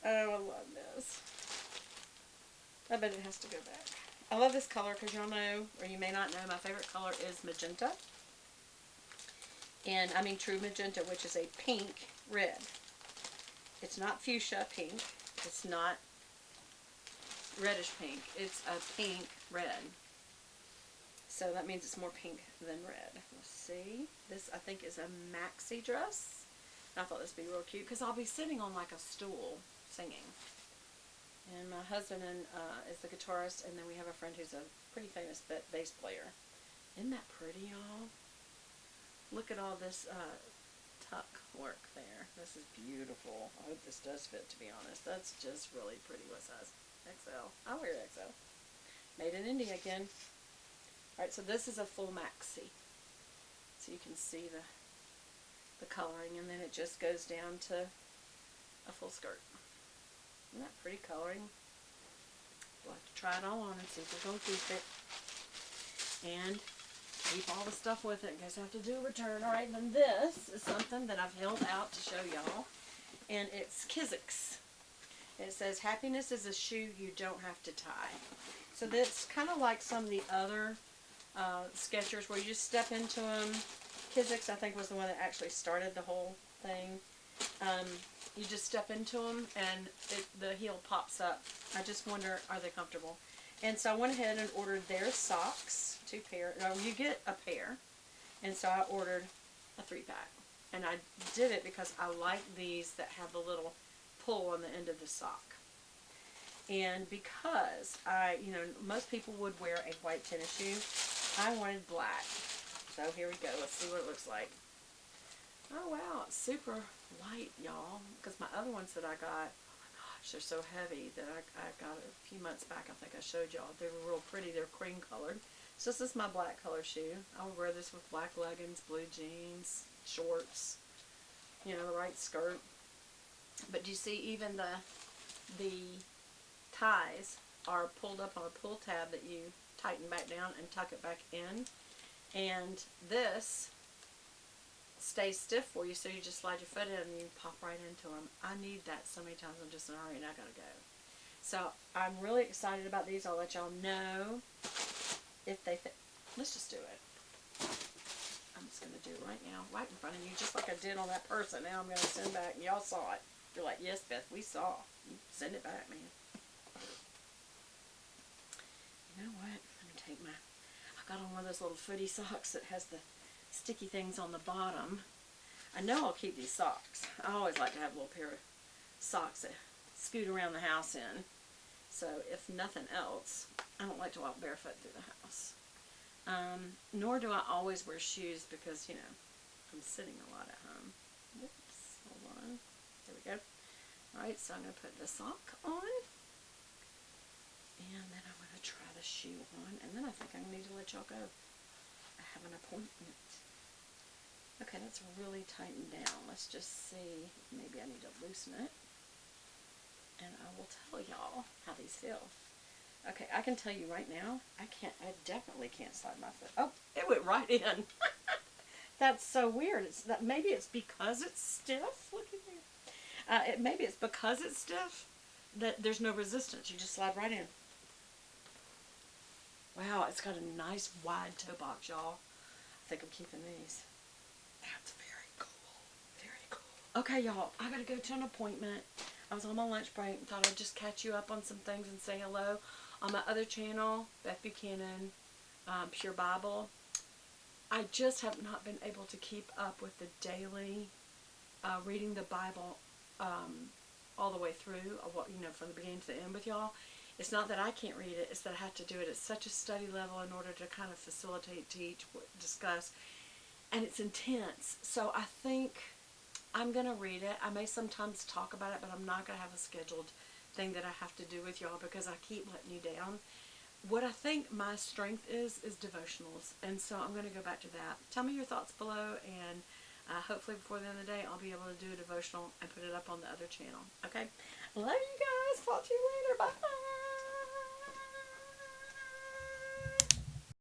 Oh, I love this. I bet it has to go back. I love this color because y'all know, or you may not know, my favorite color is magenta. And I mean true magenta, which is a pink red. It's not fuchsia pink. It's not reddish pink. It's a pink red. So that means it's more pink than red. Let's see. This, I think, is a maxi dress. I thought this would be real cute because I'll be sitting on like a stool singing. And my husband is the guitarist, and then we have a friend who's a pretty famous bass player. Isn't that pretty, y'all? Look at all this tuck work there. This is beautiful. I hope this does fit, to be honest. That's just really pretty. What size? XL. I'll wear XL. Made in India again. Alright, so this is a full maxi. So you can see the coloring, and then it just goes down to a full skirt. Isn't that pretty coloring? We'll have to try it all on and see if we're going to keep it. And keep all the stuff with it in case I have to do a return. Alright, then this is something that I've held out to show y'all. And it's Kizik's. It says, happiness is a shoe you don't have to tie. So that's kind of like some of the other Skechers where you just step into them. Kizik's, I think, was the one that actually started the whole thing. You just step into them and the heel pops up. I just wonder, are they comfortable? And so I went ahead and ordered their socks, 2 pair. No, you get a pair. And so I ordered a 3-pack. And I did it because I like these that have the little pull on the end of the sock. And because most people would wear a white tennis shoe, I wanted black. So here we go. Let's see what it looks like. Oh wow, it's super light, y'all. Because my other ones that I got, oh my gosh, they're so heavy that I got a few months back. I think I showed y'all. They were real pretty. They're cream colored. So this is my black color shoe. I would wear this with black leggings, blue jeans, shorts, the right skirt. But you see, even the ties are pulled up on a pull tab that you tighten back down and tuck it back in. And this stays stiff for you, so you just slide your foot in and you pop right into them. I need that so many times. I'm just in a hurry and I gotta go. So I'm really excited about these. I'll let y'all know if they fit. Let's just do it. I'm just gonna do it right now, right in front of you, just like I did on that person. Now I'm gonna send back, and y'all saw it. You're like, yes, Beth, we saw. You send it back, man. You know what? Let me take I got on one of those little footy socks that has the sticky things on the bottom. I know I'll keep these socks. I always like to have a little pair of socks that scoot around the house in. So if nothing else, I don't like to walk barefoot through the house. Nor do I always wear shoes because, I'm sitting a lot at home. Whoops, hold on. There we go. Alright, so I'm going to put the sock on. And then I'm going to try the shoe on. And then I think I need to let y'all go. I have an appointment. Okay, that's really tightened down. Let's just see. Maybe I need to loosen it. And I will tell y'all how these feel. Okay, I can tell you right now, I definitely can't slide my foot. Oh, it went right in. That's so weird. Maybe it's because it's stiff. Look at there. Maybe it's because it's stiff that there's no resistance. You just slide right in. Wow, it's got a nice wide toe box, y'all. I think I'm keeping these. That's very cool. Very cool. Okay, y'all, I gotta go to an appointment. I was on my lunch break and thought I'd just catch you up on some things and say hello. On my other channel, Beth Buchanan, Pure Bible, I just have not been able to keep up with the daily reading the Bible all the way through, from the beginning to the end with y'all. It's not that I can't read it, it's that I have to do it at such a study level in order to kind of facilitate, teach, discuss, and it's intense. So I think I'm going to read it. I may sometimes talk about it, but I'm not going to have a scheduled thing that I have to do with y'all because I keep letting you down. What I think my strength is devotionals, and so I'm going to go back to that. Tell me your thoughts below, and hopefully before the end of the day I'll be able to do a devotional and put it up on the other channel. Okay? Love you guys. Talk to you later. Bye.